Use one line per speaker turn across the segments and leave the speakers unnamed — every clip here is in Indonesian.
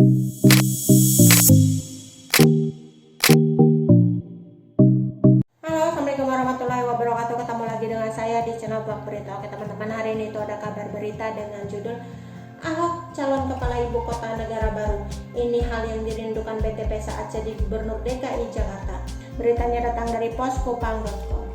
Halo, Assalamualaikum warahmatullahi wabarakatuh. Ketemu lagi dengan saya di channel Blog Berita. Oke teman-teman, hari ini itu ada kabar berita dengan judul Ahok calon kepala ibu kota negara baru. Ini hal yang dirindukan BTP saat jadi gubernur DKI Jakarta. Beritanya datang dari poskopang.com.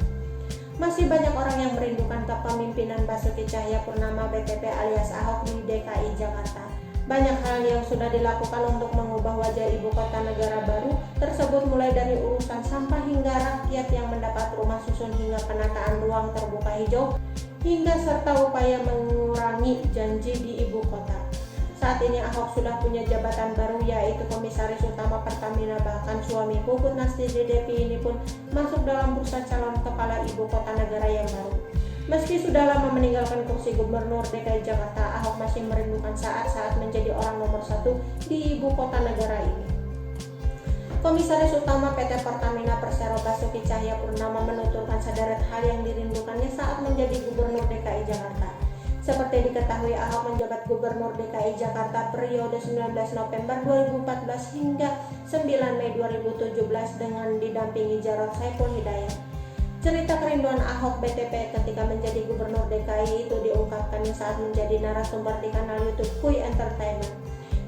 Masih banyak orang yang merindukan kepemimpinan Basuki Cahayapurnama BTP alias Ahok di DKI Jakarta. Banyak hal yang sudah dilakukan untuk mengubah wajah ibu kota negara baru tersebut, mulai dari urusan sampah hingga rakyat yang mendapat rumah susun hingga penataan ruang terbuka hijau hingga serta upaya mengurangi janji di ibu kota. Saat ini Ahok sudah punya jabatan baru, yaitu Komisaris Utama Pertamina. Bahkan suami Puput Nastidi Devi ini pun masuk dalam bursa calon kepala ibu kota negara yang baru. Meski sudah lama meninggalkan kursi gubernur DKI Jakarta, Ahok masih merindukan saat-saat menjadi orang nomor 1 di ibu kota negara ini. Komisaris Utama PT Pertamina Persero Basuki Cahayapurnama menuturkan sederet hal yang dirindukannya saat menjadi gubernur DKI Jakarta. Seperti diketahui, Ahok menjabat gubernur DKI Jakarta periode 19 November 2014 hingga 9 Mei 2017 dengan didampingi Jarod Saiful Hidayat. Cerita kerinduan Ahok BTP ketika menjadi gubernur DKI itu diungkapkannya saat menjadi narasumber di kanal YouTube Kui Entertainment.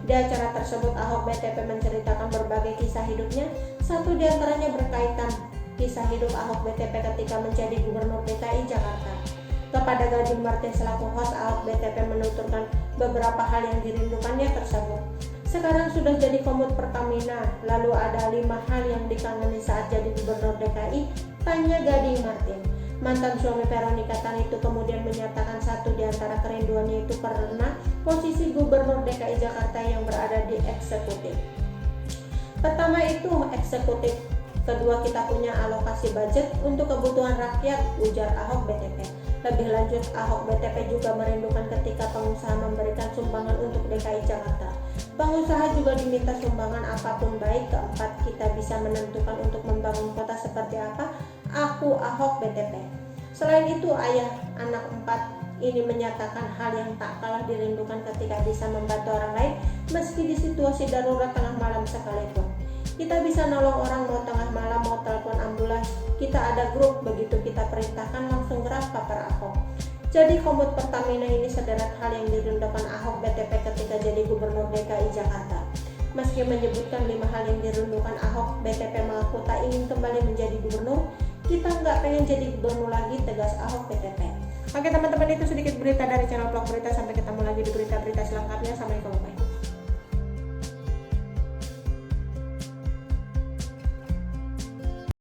Di acara tersebut, Ahok BTP menceritakan berbagai kisah hidupnya. Satu di antaranya berkaitan kisah hidup Ahok BTP ketika menjadi gubernur DKI Jakarta. Kepada Gading Martin selaku host, Ahok BTP menuturkan beberapa hal yang dirindukannya tersebut. Sekarang sudah jadi komut Pertamina, lalu ada 5 hal yang dikangeni saat jadi gubernur DKI, tanya Gading Martin. Mantan suami Veronica Tan itu kemudian menyatakan satu di antara kerinduannya itu karena posisi gubernur DKI Jakarta yang berada di eksekutif. Pertama itu eksekutif, kedua kita punya alokasi budget untuk kebutuhan rakyat, ujar Ahok BTP. Lebih lanjut, Ahok BTP juga merindukan ketika pengusaha memberikan sumbangan untuk DKI Jakarta. Pengusaha juga diminta sumbangan apapun baik. Keempat, kita bisa menentukan untuk membangun kota seperti apa, aku Ahok BTP. Selain itu, ayah anak 4 ini menyatakan hal yang tak kalah dirindukan ketika bisa membantu orang lain meski di situasi darurat tengah malam sekalipun. Kita bisa nolong orang mau tengah malam, mau telepon ambulans, kita ada grup, begitu kita perintahkan langsung gerak, papar Ahok. Jadi komut Pertamina ini sederet hal yang dirindukan Ahok BTP ketika jadi gubernur DKI Jakarta. Meski menyebutkan 5 hal yang dirindukan Ahok, BTP mengaku tak ingin kembali menjadi gubernur. Kita nggak pengen jadi gubernur lagi, tegas Ahok BTP. Oke teman-teman, itu sedikit berita dari channel Blog Berita. Sampai ketemu lagi di berita-berita selengkapnya. Assalamualaikum.